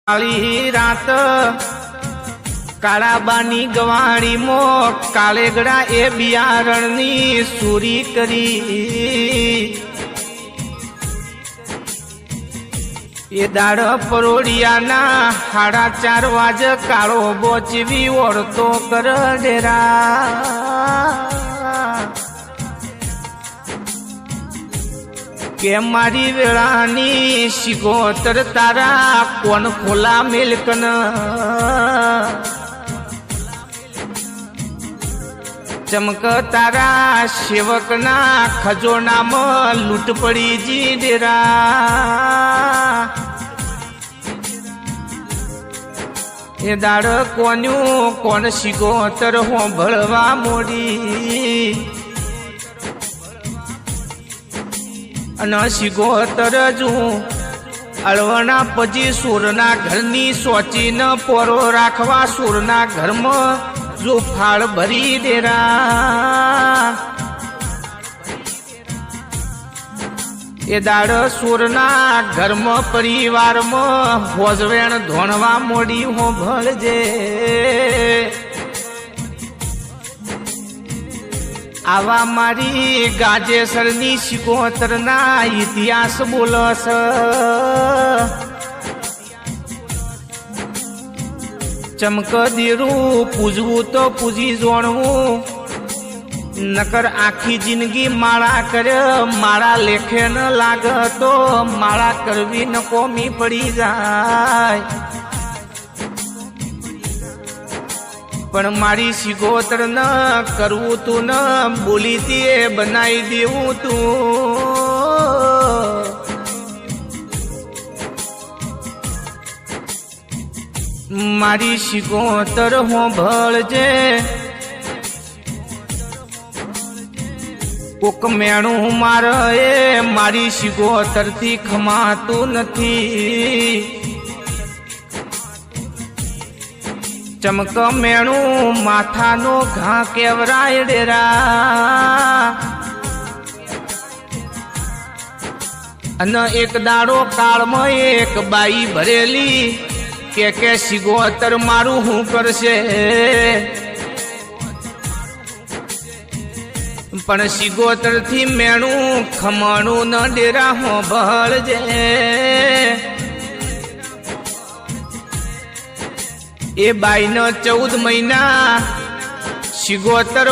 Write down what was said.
काली रात काळाबानी गवाणी मो काळेगड़ा ए बियारणनी सूरी करी ए दाड़ परोड़ियाना 4:30 वाज काळो बोचवी ओढ़तो कर डेरा के मारी वेळानी शिगोतर तारा कोण खोला मिल्कन चमक तारा सेवकना खजोना में लूट पड़ी जी डेरा ए दाड़ कोन्यू कोण शिगोतर हो भळवा मोड़ी अन शिगोतर जू अळवना पजी सूरना घरनी सोची न पोरो राखवा सूरना घर में जो फाड़ भरी डेरा ए दाड़ सूरना घर में परिवार में होजवेण धोणवा मोड़ी हो भळजे आवा मारी गाजेसरनी शिगोतरना इतिहास बोलस चमक देरू पूजवू तो पूजी जोड़वू नकर आखी जिंदगी माड़ा कर माड़ा लेखे न लाग तो माड़ा करवी न कोमी पड़ी जाय पण मारी शिगोतर न करवू तू न बोली दिए बनाई देवू तू मारी शिगोतर हो भळजे कोक मेणू मारे मारी शिगोतर थी खमातू नथी चमक मेणू माथा नो घा केवराय डेरा अन एक दाड़ो काल में एक बाई भरेली के शिगोतर मारू हूँ करशे पण शिगोतर थी मेणू खमणू न डेरा हो भळजे ए बाई न 14 महीना शिगोतर